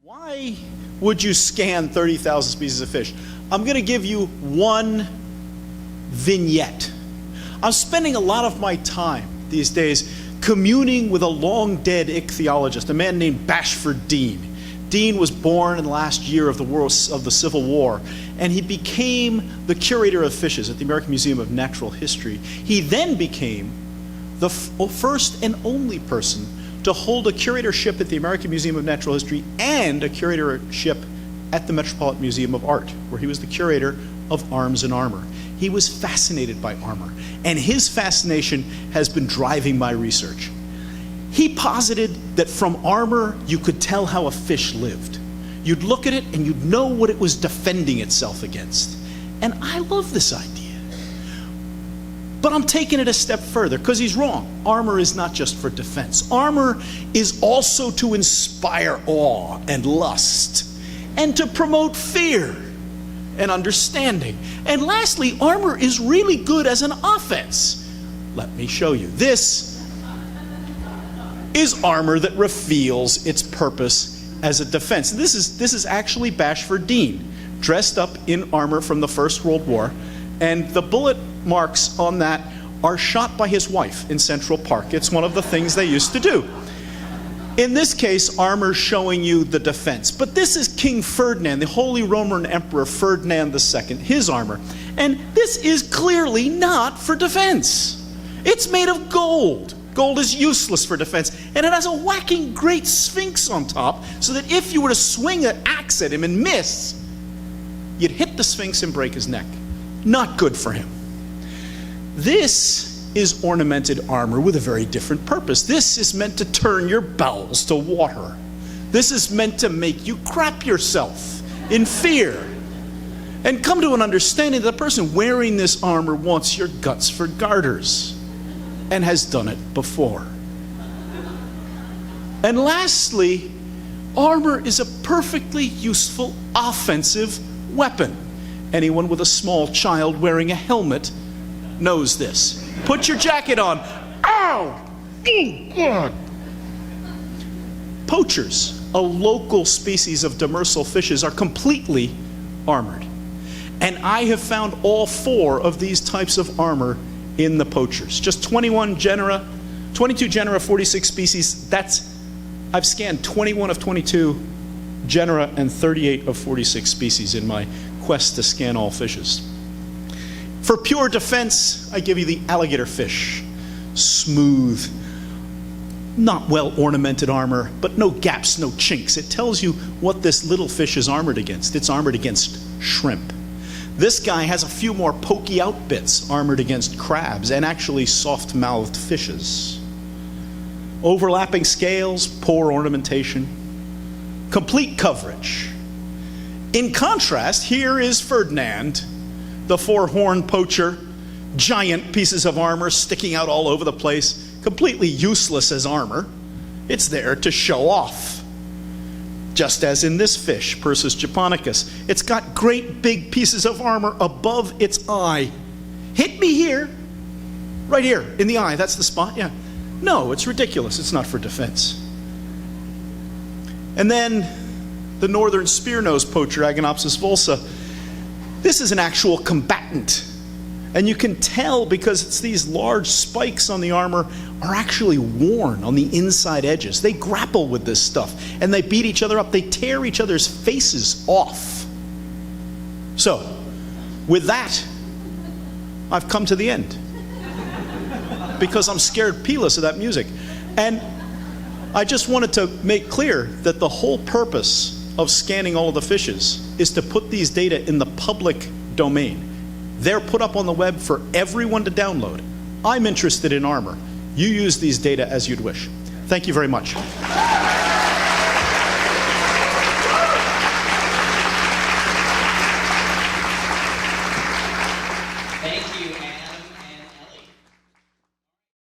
Why would you scan 30,000 species of fish? I'm going to give you one vignette. I'm spending a lot of my time these days communing with a long-dead ichthyologist, a man named Bashford Dean. Dean was born in the last year of the Civil War, and he became the curator of fishes at the American Museum of Natural History. He then became the first and only person to hold a curatorship at the American Museum of Natural History and a curatorship at the Metropolitan Museum of Art, where he was the curator of arms and armor. He was fascinated by armor, and his fascination has been driving my research. He posited that from armor you could tell how a fish lived. You'd look at it and you'd know what it was defending itself against. And I love this idea. But I'm taking it a step further, because he's wrong. Armor is not just for defense. Armor is also to inspire awe and lust, and to promote fear and understanding. And lastly, armor is really good as an offense. Let me show you. This is armor that reveals its purpose as a defense. This is actually Bashford Dean, dressed up in armor from the First World War, and the bullet marks on that are shot by his wife in Central Park. It's one of the things they used to do. In this case, armor showing you the defense. But this is King Ferdinand, the Holy Roman Emperor Ferdinand II, his armor. And this is clearly not for defense. It's made of gold. Gold is useless for defense. And it has a whacking great sphinx on top, so that if you were to swing an axe at him and miss, you'd hit the sphinx and break his neck. Not good for him. This is ornamented armor with a very different purpose. This is meant to turn your bowels to water. This is meant to make you crap yourself in fear and come to an understanding that the person wearing this armor wants your guts for garters and has done it before. And lastly, armor is a perfectly useful offensive weapon. Anyone with a small child wearing a helmet knows this. Put your jacket on. Ow! Oh, God! Poachers, a local species of demersal fishes, are completely armored. And I have found all 4 of these types of armor in the poachers. Just 22 genera, 46 species. I've scanned 21 of 22 genera and 38 of 46 species in my quest to scan all fishes. For pure defense, I give you the alligator fish. Smooth, not well ornamented armor, but no gaps, no chinks. It tells you what this little fish is armored against. It's armored against shrimp. This guy has a few more pokey out bits, armored against crabs and actually soft-mouthed fishes. Overlapping scales, poor ornamentation, complete coverage. In contrast, here is Ferdinand, the 4-horned poacher, giant pieces of armor sticking out all over the place, completely useless as armor. It's there to show off. Just as in this fish, Persis japonicus. It's got great big pieces of armor above its eye. Hit me here, right here, in the eye, that's the spot, yeah. No, it's ridiculous, it's not for defense. And then the northern spear-nosed poacher, Agonopsis vulsa. This is an actual combatant. And you can tell because it's these large spikes on the armor are actually worn on the inside edges. They grapple with this stuff and they beat each other up. They tear each other's faces off. So, with that, I've come to the end. Because I'm scared peeless of that music. And I just wanted to make clear that the whole purpose of scanning all of the fishes is to put these data in the public domain. They're put up on the web for everyone to download. I'm interested in armor. You use these data as you'd wish. Thank you very much.